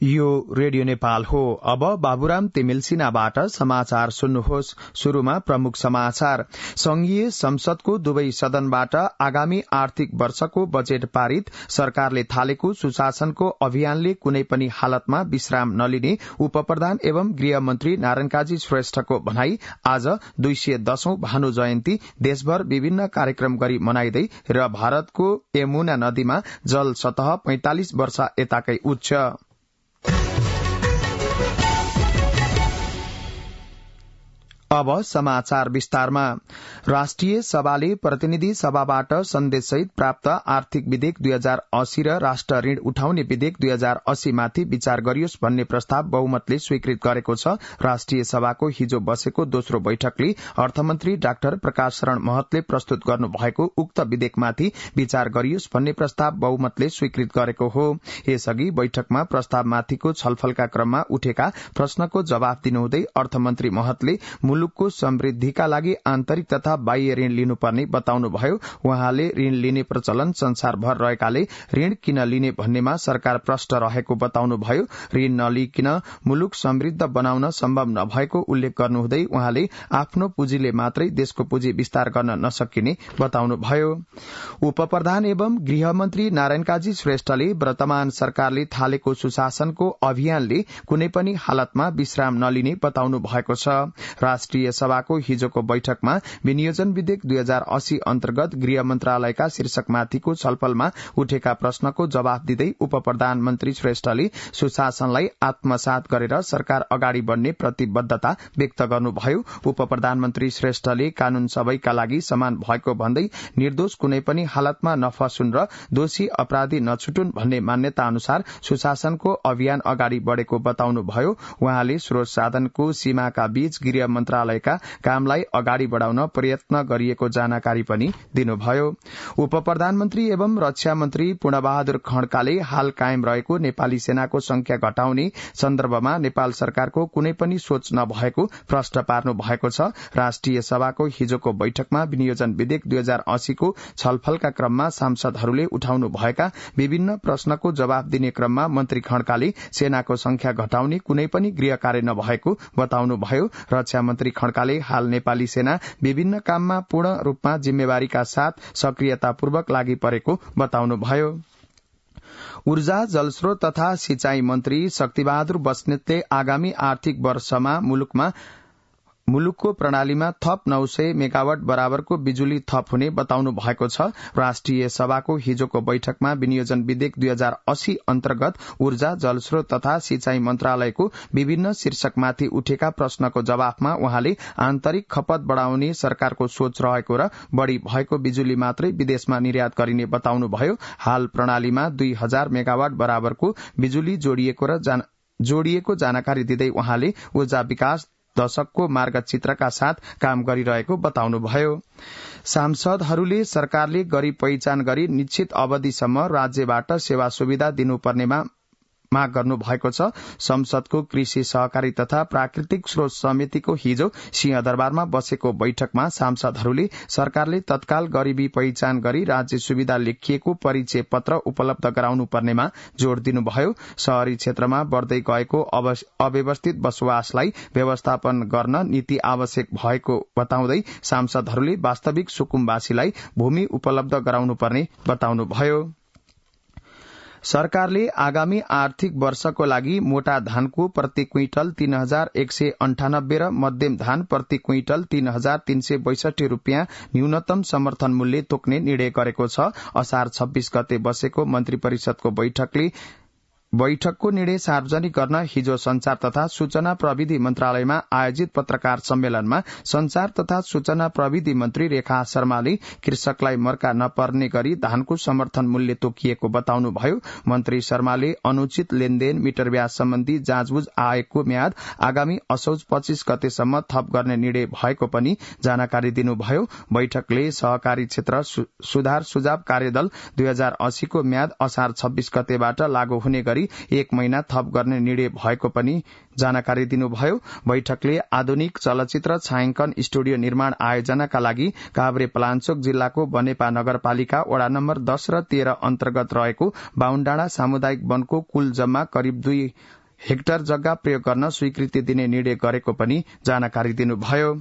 यो रेडियो नेपाल हो। अब बाबुराम तिमिल सिन्हाबाट समाचार सुन्नुहोस्। शुरूमा प्रमुख समाचार। संघीय संसदको दुवै सदनबाट आगामी आर्थिक वर्षको बजेट पारित। सरकारले थालेको सुशासनको अभियानले कुनै पनि हालतमा विश्राम नलिने उपप्रधान एवं गृहमन्त्री नारायण काजी श्रेष्ठको भनाई। आज 210औं भानु जयन्ती देशभर विभिन्न कार्यक्रम गरी मनाइँदै र भारतको यमुना नदीमा जल सतह 45 वर्ष यताकै उच्च। अब समाचार विस्तारमा। राष्ट्रिय सभाले प्रतिनिधि सभाबाट सन्देशसहित प्राप्त आर्थिक विधेयक 2080 र राष्ट्र ऋण उठाउने विधेयक 2080 माथि विचार गरियोस् भन्ने प्रस्ताव बहुमतले स्वीकृत गरेको छ। राष्ट्रिय सभाको हिजो बसेको दोस्रो बैठकले अर्थमन्त्री डाक्टर प्रकाश शरण महतले प्रस्तुत गर्नुभएको उक्त विधेयकमाथि विचार गरियोस् भन्ने प्रस्ताव बहुमतले स्वीकृत गरेको हो। यसअघि बैठकमा प्रस्तावमाथिको छलफलका क्रममा उठेका प्रश्नको जवाफ दिनुहुँदै अर्थमन्त्री महतले मुलुकको समृद्धिका लागि आन्तरिक तथा बाह्य ऋण लिनुपर्ने बताउनुभयो। उहाँले ऋण लिने प्रचलन संसारभर रहेकाले ऋण किन लिने भन्नेमा सरकार प्रष्ट रहेको बताउनुभयो। ऋण नलिकन मुलुक समृद्ध बनाउन सम्भव नभएको उल्लेख गर्नुहुँदै उहाँले आफ्नो पुँजीले मात्रै देशको पुँजी विस्तार गर्न नसकिने बताउनुभयो। उपप्रधान एवं गृहमन्त्री नारायण काजी श्रेष्ठले वर्तमान सरकारले थालेको सुशासनको अभियानले कुनै पनि हालतमा विश्राम नलिने बताउनु भएको छ। राष्ट्रिय सभाको हिजोको बैठकमा विनियोजन विधेयक 2080 अन्तर्गत गृह मन्त्रालयका शीर्षकमाथिको छलफलमा उठेका प्रश्नको जवाफ दिँदै उपप्रधानमन्त्री श्रेष्ठले सुशासनलाई आत्मसात गरेर सरकार अगाडि बढ़ने प्रतिबद्धता व्यक्त गर्नुभयो। उपप्रधानमन्त्री श्रेष्ठले कानून सबैका लागि समान भएको भन्दै निर्दोष कुनै पनि हालतमा नफसुन् र दोषी अपराधी नछुटुन् भन्ने मान्यता अनुसार सुशासनको अभियान अगाडि बढ़ेको बताउनुभयो। उहाँले स्रोत साधनको सीमाका बीच गृह मन्त्रालयका कामलाई अगाडि बढ़ाउन प्रयत्न गरिएको जानकारी पनि दिनुभयो। उपप्रधानमन्त्री एवं रक्षा मन्त्री पूर्णबहादुर खड्काले हाल कायम रहेको नेपाली सेनाको संख्या घटाउने सन्दर्भमा नेपाल सरकारको कुनै पनि सोच नभएको प्रश्न पार्नु भएको छ। राष्ट्रिय सभाको हिजोको बैठकमा विनियोजन विधेयक 2080 को छलफलका क्रममा सांसदहरूले उठाउनु भएका विभिन्न प्रश्नको जवाफ दिने क्रममा मन्त्री खड्काले सेनाको संख्या घटाउने कुनै पनि गृह कार्य नभएको बताउनुभयो। रक्षा मन्त्री खड्काले हाल नेपाली सेना विभिन्न काममा पूर्ण रूपमा जिम्मेवारीका साथ सक्रियतापूर्वक लागि परेको बताउनुभयो। ऊर्जा जलस्रोत तथा सिंचाई मन्त्री शक्तिबहादुर बस्नेतले आगामी आर्थिक वर्षमा मुलुकको प्रणालीमा थप 900 मेगावाट बराबरको बिजुली थप हुने बताउनु भएको छ। राष्ट्रिय सभाको हिजोको बैठकमा विनियोजन विधेयक 2080 अन्तर्गत ऊर्जा जलस्रोत तथा सिंचाई मन्त्रालयको विभिन्न शीर्षकमाथि उठेका प्रश्नको जवाफमा उहाँले आन्तरिक खपत बढ़ाउने सरकारको सोच रहेको र बढ़ी भएको बिजुली मात्रै विदेशमा निर्यात गरिने बताउनुभयो। हाल प्रणालीमा 2000 मेगावाट बराबरको बिजुली जोडिएको जानकारी दिँदै उहाँले ऊर्जा विकास दशकको मार्गचित्रका साथ काम गरिरहेको बताउनुभयो। सांसदहरूले सरकारले गरीब पहिचान गरी निश्चित अवधिसम्म राज्यबाट सेवा सुविधा दिनुपर्नेमा माग गर्नु भएको छ। संसदको कृषि सहकारी तथा प्राकृतिक स्रोत समितिको हिजो सिंहदरबारमा बसेको बैठकमा सांसदहरूले सरकारले तत्काल गरीबी पहिचान गरी राज्य सुविधा लेखिएको परिचय पत्र उपलब्ध गराउनु पर्नेमा जोड़ दिनुभयो। शहरी क्षेत्रमा बढ़दै गएको अव्यवस्थित बसोबासलाई व्यवस्थापन गर्न नीति आवश्यक भएको बताउँदै सांसदहरूले वास्तविक सुकुम्बासीलाई भूमि उपलब्ध गराउनु पर्ने बताउनुभयो। सरकारले आगामी आर्थिक वर्षको लागि मोटा धानको प्रति क्विन्टल 3198 र मध्यम धान प्रति क्विन्टल 3362 रूपियाँ न्यूनतम समर्थन मूल्य तोक्ने निर्णय गरेको छ। असार 26 गते बसेको मन्त्री परिषदको बैठकको निर्णय सार्वजनिक गर्न हिजो संचार तथा सूचना प्रविधि मन्त्रालयमा आयोजित पत्रकार सम्मेलनमा संचार तथा सूचना प्रविधि मन्त्री रेखा शर्माले कृषकलाई मर्का नपर्ने गरी धानको समर्थन मूल्य तोकिएको बताउनुभयो। मन्त्री शर्माले अनुचित लेनदेन मिटर ब्याज सम्बन्धी जाँचबुझ आयोगको म्याद आगामी असोज 25 गतेसम्म थप गर्ने निर्णय भएको पनि जानकारी दिनुभयो। बैठकले सहकारी क्षेत्र सुधार सुझाव कार्यदल 2080 को म्याद असार 26 गतेबाट लागू हुने गरी अवधि 1 महिना थप गर्ने निर्णय भएको पनि जानकारी दिनुभयो। बैठकले आधुनिक चलचित्र छायांकन स्टुडियो निर्माण आयोजनाका लागि काभ्रे पलाञ्चोक जिल्लाको बनेपा नगरपालिका वडा नम्बर 10 र 13 अन्तर्गत रहेको बाहुनडाँडा सामुदायिक वनको कुल जम्मा करिब 2 हेक्टर जग्गा प्रयोग गर्न स्वीकृति दिने निर्णय गरेको पनि जानकारी दिनुभयो।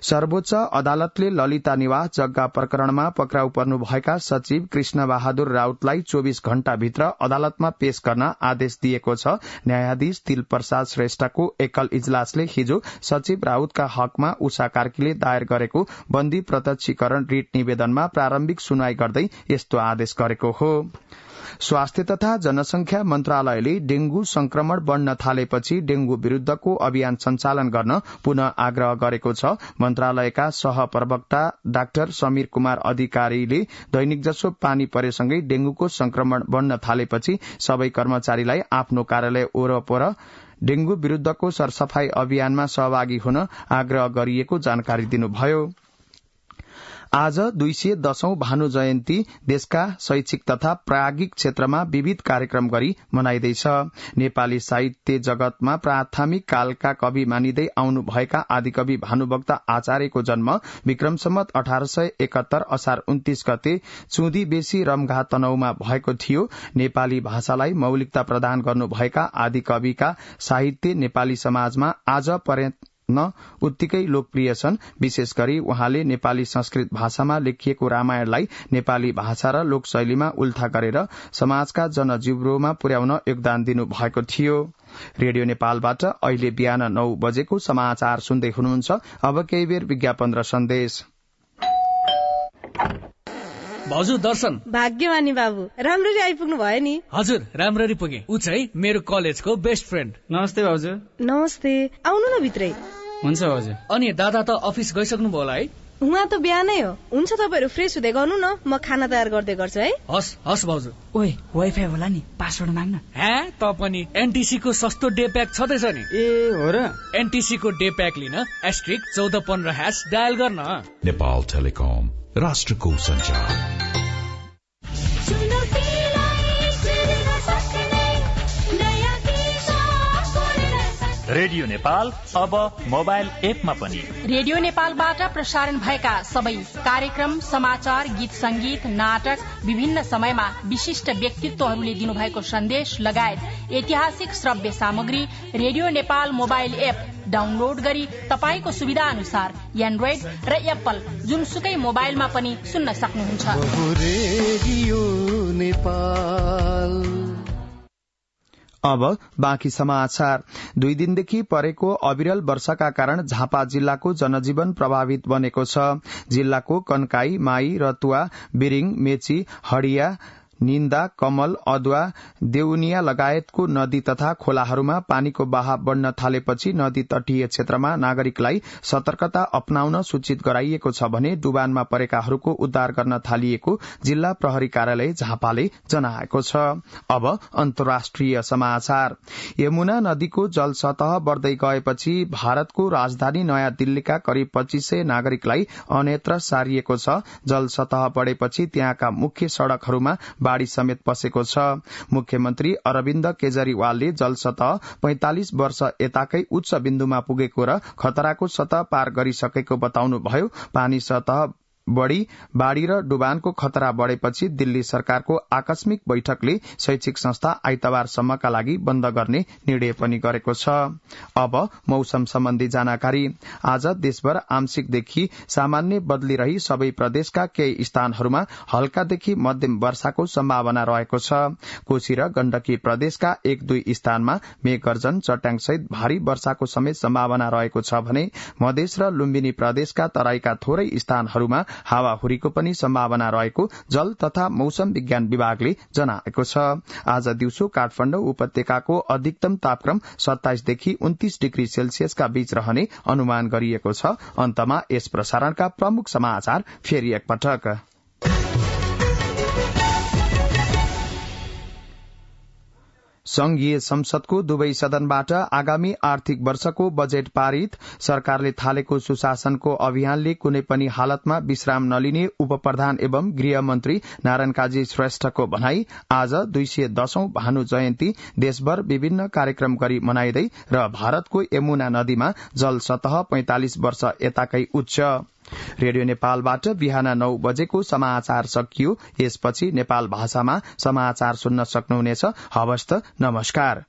सर्वोच्च अदालतले ललिता निवास जग्गा प्रकरणमा पक्राउ पर्नुभएका सचिव कृष्ण बहादुर राउतलाई 24 घण्टाभित्र अदालतमा पेश गर्न आदेश दिएको छ। न्यायाधीश तिल प्रसाद श्रेष्ठको एकल इजलासले हिजो सचिव राउतका हकमा उषा कार्कीले दायर गरेको बन्दी प्रत्यक्षीकरण रिट निवेदनमा प्रारम्भिक सुनवाई गर्दै यस्तो आदेश गरेको हो। स्वास्थ्य तथा जनसंख्या मन्त्रालयले डेंगू संक्रमण बढ़न थालेपछि डेंगू विरूद्धको अभियान सञ्चालन गर्न पुनः आग्रह गरेको छ। मन्त्रालयका सहप्रवक्ता डाक्टर समीर कुमार अधिकारीले दैनिक जसो पानी परेसँगै डेंगूको संक्रमण बढ़न थालेपछि सबै कर्मचारीलाई आफ्नो कार्यालय वरपर डेंगू विरूद्धको सरसफाई अभियानमा सहभागी हुन आग्रह गरिएको जानकारी दिनुभयो। आज 210औं भानु जयन्ती देशका शैक्षिक तथा प्राज्ञिक क्षेत्रमा विविध कार्यक्रम गरी मनाइँदैछ। नेपाली साहित्य जगतमा प्राथमिक कालका कवि मानिँदै आउनुभएका आदिकवि भानुभक्त आचार्यको जन्म विक्रम सम्वत 1871 असार 29 गते चुदी बेसी रमघा तनहुमा भएको थियो। नेपाली भाषालाई मौलिकता प्रदान गर्नुभएका आदिकविका साहित्य नेपाली समाजमा आज उत्तिकै लोकप्रिय छन्। विशेष गरी उहाँले नेपाली संस्कृत भाषामा लेखिएको रामायणलाई नेपाली भाषा र लोकशैलीमा उल्था गरेर समाजका जनजीवनमा पुर्याउन योगदान दिनु भएको थियो। रेडियो नेपालबाट अहिले बिहान 9 बजेको समाचार सुन्दै हुनुहुन्छ। अब केही बेर विज्ञापन र सन्देश। भाउजू दर्शन। भाग्यमानी बाबु, राम्ररी आइपुग्नु भयो नि। हजुर, राम्ररी पुगे। उ चाहिँ मेरो कलेजको बेस्ट फ्रेन्ड। नमस्ते भाउजू। नमस्ते, आउनु न भित्रै। हुन्छ भाउजू। अनि दादा त अफिस गइसक्नु भयो होला है? उहाँ त बिहानै हो। हुन्छ, तपाईहरु फ्रेश हुँदै गर्नु न, म खाना तयार गर्दै गर्छु है। हस् हस् भाउजू। ओए, वाइफाई होला नि, पासवर्ड माग्न। हे, त पनि एनटीसी को सस्तो डे प्याक छदैछ नि। ए हो र? एनटीसी को डे प्याक लिन *1415# डायल गर्न। नेपाल टेलिकम, राष्ट्रको सञ्चार। रेडियो नेपाल अब मोबाइल एपमा पनि। रेडियो नेपालबाट प्रसारण भएका सबै कार्यक्रम, समाचार, गीत संगीत, नाटक, विभिन्न समयमा विशिष्ट व्यक्तित्वहरूले दिनुभएको सन्देश लगायत ऐतिहासिक श्रव्य सामग्री radio Nepal mobile app download गरी तपाईको सुविधा अनुसार एन्ड्रोइड र एप्पल जुनसुकै मोबाइलमा पनि सुन्न सक्नुहुन्छ। रेडियो नेपाल। अब बाँकी समाचार। 2 दिनदेखि परेको अविरल वर्षाका कारण झापा जिल्लाको जनजीवन प्रभावित बनेको छ। जिल्लाको कन्काई, माई, रतुवा, बिरिङ, मेची, हडिया, निन्दा, कमल, अदुवा, देउनिया लगायतको नदी तथा खोलाहरूमा पानीको बहाव बढ़न थालेपछि नदी तटीय क्षेत्रमा नागरिकलाई सतर्कता अपनाउन सूचित गराइएको छ भने डुबानमा परेकाहरूको उद्धार गर्न थालिएको जिल्ला प्रहरी कार्यालय झापाले जनाएको छ। अब अन्तर्राष्ट्रिय समाचार। यमुना नदीको जल सतह बढ़दै गएपछि भारतको राजधानी नयाँ दिल्लीका करिब 2500 नागरिकलाई अन्यत्र सारिएको छ। जल सतह बढ़ेपछि त्यहाँका मुख्य सड़कहरूमा बाढ़ी समेत पसेको छ। मुख्यमन्त्री अरविन्द केजरीवालले जल सतह 45 वर्ष यताकै उच्च बिन्दुमा पुगेको र खतराको सतह पार गरिसकेको बताउनुभयो। पानी सतह बढ़ी बाढ़ी र डुबानको खतरा बढ़ेपछि दिल्ली सरकारको आकस्मिक बैठकले शैक्षिक संस्था आइतबारसम्मका लागि बन्द गर्ने निर्णय पनि गरेको छ। अब मौसम सम्बन्धी जानकारी। आज देशभर आंशिकदेखि सामान्य बदली रही सबै प्रदेशका केही स्थानहरूमा हल्कादेखि मध्यम वर्षाको सम्भावना रहेको छ। कोशी र गण्डकी प्रदेशका 1-2 स्थानमा मेघगर्जन, चट्याङसहित भारी वर्षाको समेत सम्भावना रहेको छ भने मधेस र लुम्बिनी प्रदेशका तराईका थोरै स्थानहरूमा हावाहुरीको पनि सम्भावना रहेको जल तथा मौसम विज्ञान विभागले जनाएको छ। आज दिउँसो काठमाडौँ उपत्यकाको अधिकतम तापक्रम 27 देखि 29 डिग्री सेल्सियसका बीच रहने अनुमान गरिएको छ। अन्तमा यस प्रसारणका प्रमुख समाचार फेरि एकपटक। संघीय संसदको दुवै सदनबाट आगामी आर्थिक वर्षको बजेट पारित। सरकारले थालेको सुशासनको अभियानले कुनै पनि हालतमा विश्राम नलिने उप प्रधान एवं गृह मन्त्री नारायण काजी श्रेष्ठको भनाई। आज 210औं भानु जयन्ती देशभर विभिन्न कार्यक्रम गरी मनाइँदै र भारतको यमुना नदीमा जल सतह 45 वर्ष यताकै उच्च। रेडियो नेपालबाट बिहान 9 बजेको समाचार सकियो। यसपछि नेपाल भाषामा समाचार सुन्न सक्नुहुनेछ। हवस् त, नमस्कार।